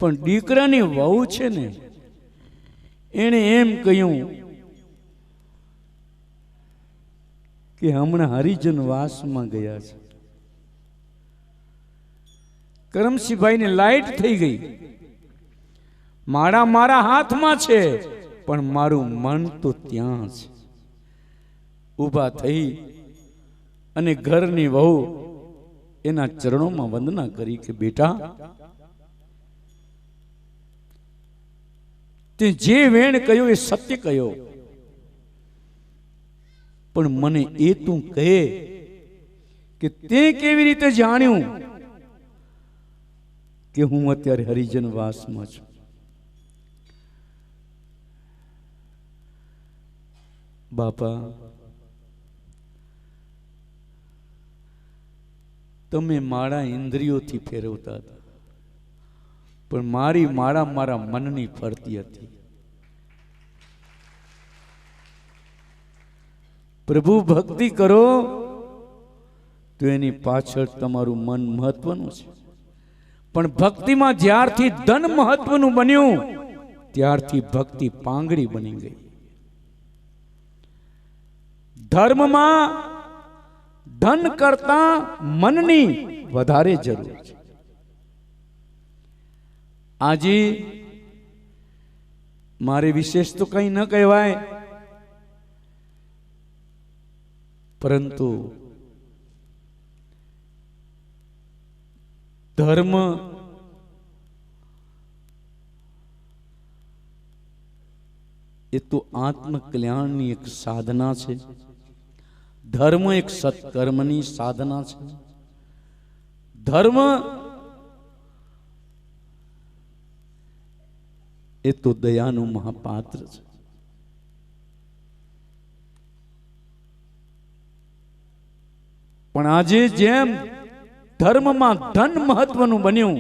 પણ દીકરાની વહુ છે ને એણે એમ કહ્યું કે હમણાં હરિજન વાસમાં ગયા છે. કરમસિંહભાઈને લાઈટ થઈ ગઈ. મારા હાથમાં છે પણ મારું મન તો ત્યાં છે. ઊભા થઈ અને ઘરની વહુ એના ચરણોમાં વંદના કરી કે બેટા, તે જે વેણ કહ્યો એ સત્ય કહ્યો, પણ મને એ તું કહે કે તે કેવી રીતે જાણ્યું કે હું અત્યારે હરિજન વાસમાં છું? બાપા, તમે મારા ઇન્દ્રિયોથી ફેરવતા હતા, પણ મારી માળા મારા મનની ફરતી હતી. પ્રભુ ભક્તિ કરો તો એની પાછળ તમારું મન મહત્વનું છે, પણ ભક્તિમાં જ્યારથી ધન મહત્વનું બન્યું ત્યારથી ભક્તિ પાંગડી બની ગઈ. ધર્મમાં ધન કરતા મનની વધારે જરૂર છે. આજે મારે વિશેષ તો કંઈ ન કહેવાય, પરંતુ ધર્મ એ તો આત્મકલ્યાણની એક સાધના છે. ધર્મ એક સત્કર્મની સાધના છે. ધર્મ એ તો દયાનું મહાપાત્ર છે. પણ આજે જેમ ધર્મમાં ધન મહત્વનું બન્યું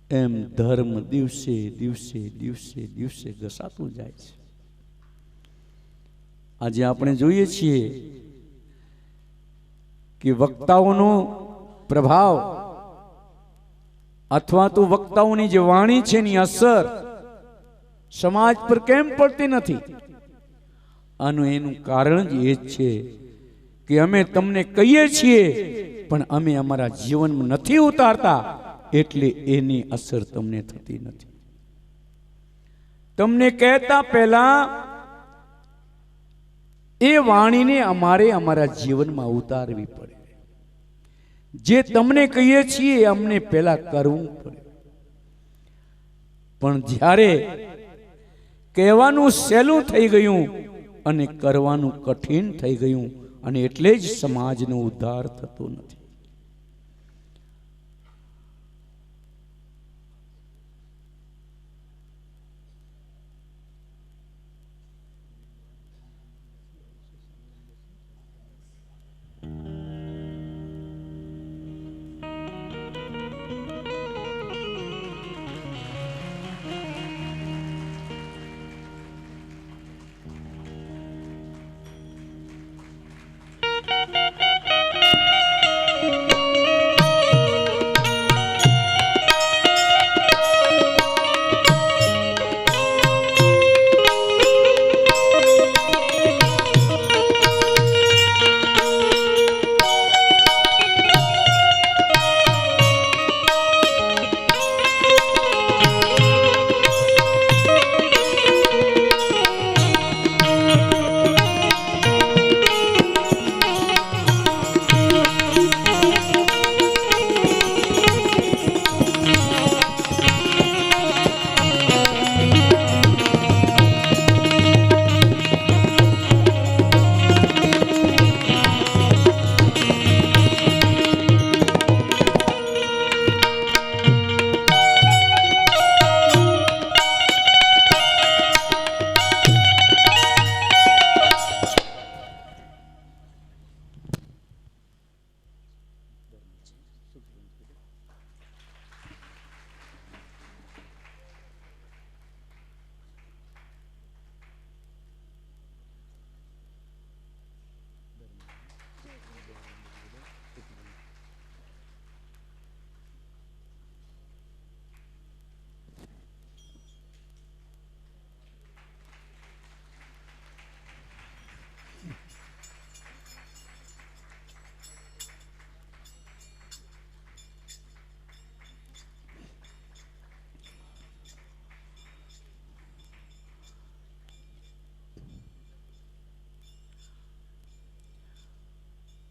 એમ ધર્મ દિવસે દિવસે દિવસે દિવસે ઘસાતું જાય છે. આજે આપણે જોઈએ છીએ કે વક્તાઓનો પ્રભાવ અથવા તો વક્તાઓની જે વાણી છે એની અસર સમાજ પર કેમ પડતી નથી? આનું એનું કારણ જ એ જ છે કે અમે તમને કહીએ છીએ પણ અમે અમારા જીવનમાં નથી ઉતારતા, એટલે એની અસર તમને થતી નથી. તમને કહેતા પહેલા એ વાણીને અમારે અમારા જીવનમાં ઉતારવી પડે. જે તમને કહીએ છીએ અમને પહેલા કરવું પડે. પણ જ્યારે કહેવાનું સહેલું થઈ ગયું અને કરવાનું કઠિન થઈ ગયું, અને એટલે જ સમાજનો ઉદ્ધાર થતો નથી.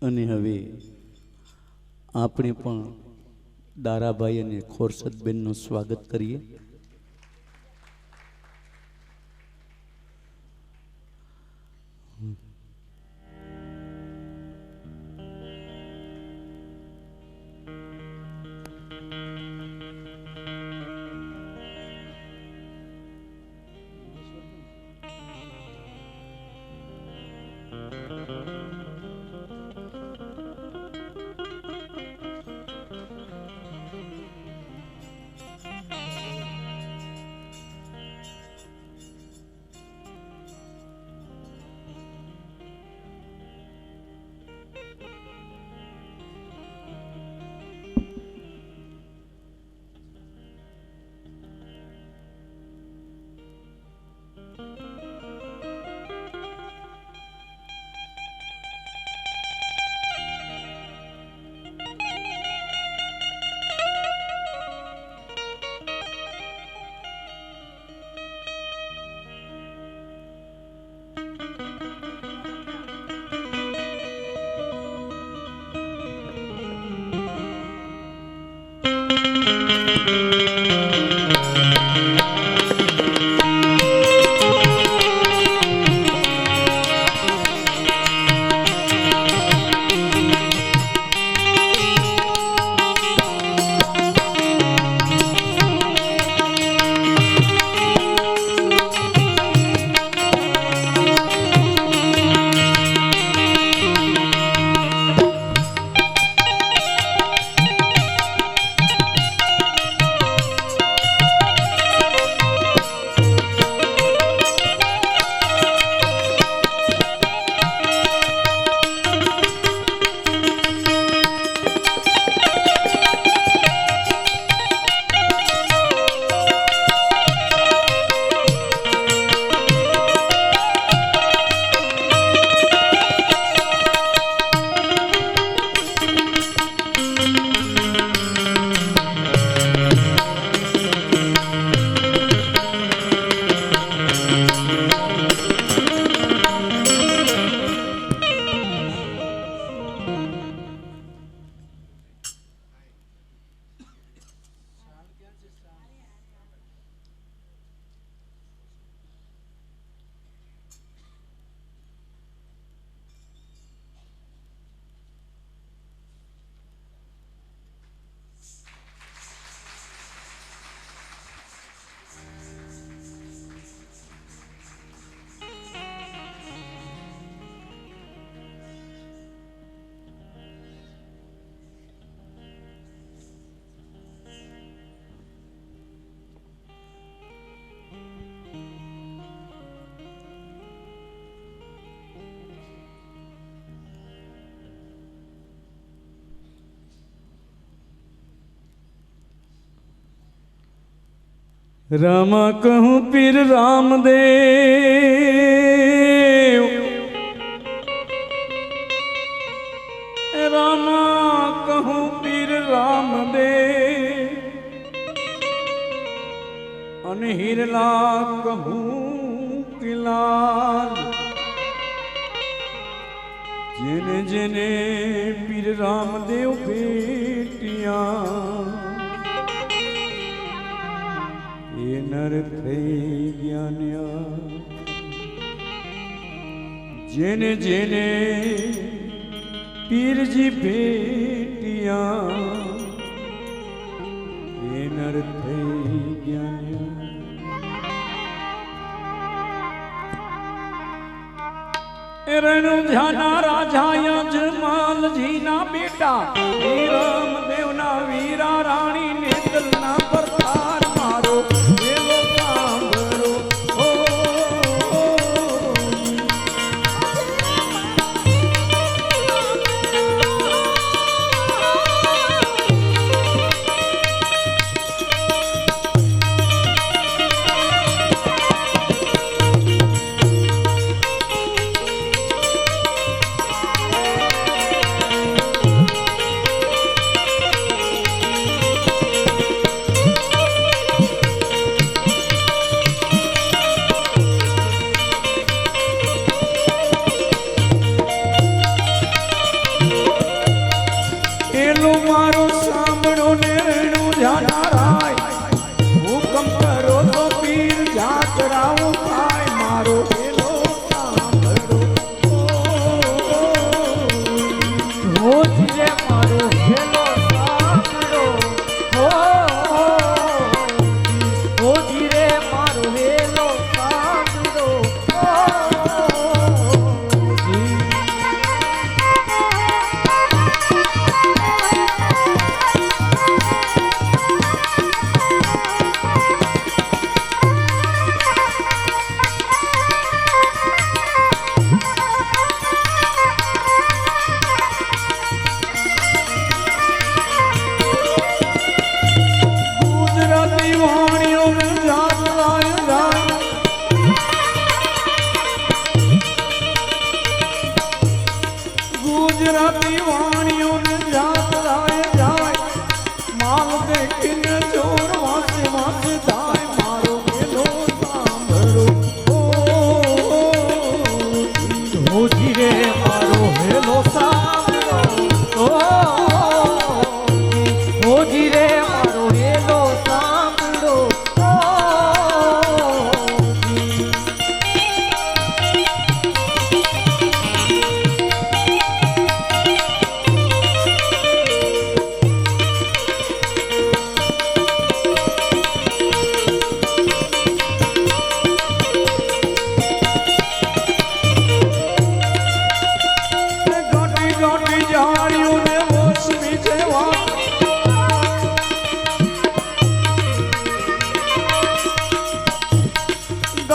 અને હવે આપણે પણ દારાભાઈ અને ખોરસદબેનનું સ્વાગત કરીએ. रामा कहूँ पीर रामदेव, रामा कहूँ पीर रामदेव, अन हिरला कहूँ किलाल, जेने जेने पीर रामदेव बेटिया नर થઈ જ્ઞાન્યા, જેને જેને પીરજી ભેટિયા એ નર થઈ જ્ઞાન્યા. રેણુ ધ્યાના રાજા યજમાલજીના બેટા રામદેવના વીરા રાણી નેતલના પરતાર મારો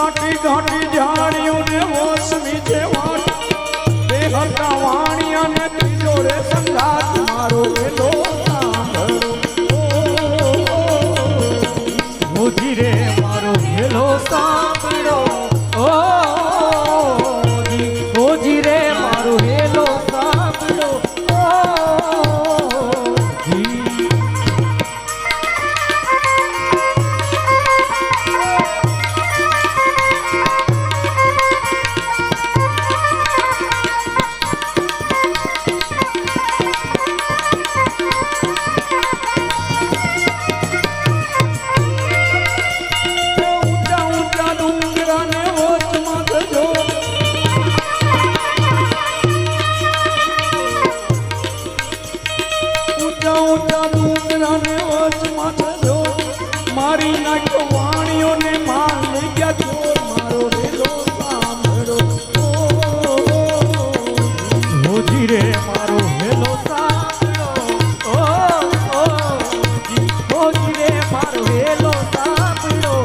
ઘાટી ઘાટી ઝાડીઓને મોસમી છે વાટ બે હતા વાણિયા ને ત્રીજો રે સંગાત મારો વેલો મોજી રે મારો વેલો સાંભળો ઓ મોજી રે મારો વેલો સાંભળો મારી નાખ્યો વાણીઓને માર લઈ ગયા ચોર મારો વેલો સાંભળો મોજી રે મારો વેલો સાંભળો મોજી રે મારો વેલો સાંભળો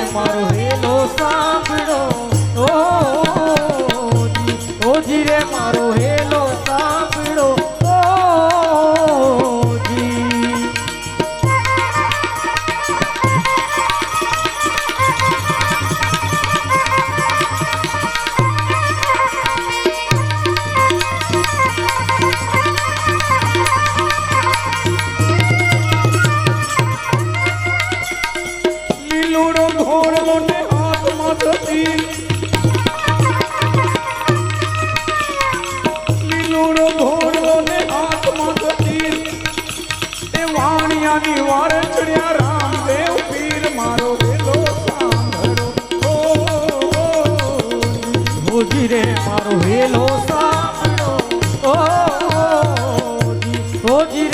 મારો વેલો સાંભળો ઓજી રે મારો વેલો સાંભળો લીલુડો ઘોડો ને હાથમાં થતી લીલુડો ઘોડો ને હાથમાં થતી એ વાણિયાની વાર ચડ્યા રામદેવ પીર મારો વેલો સાંભળો મોજી રે મારો વેલો સાંભળો મોજી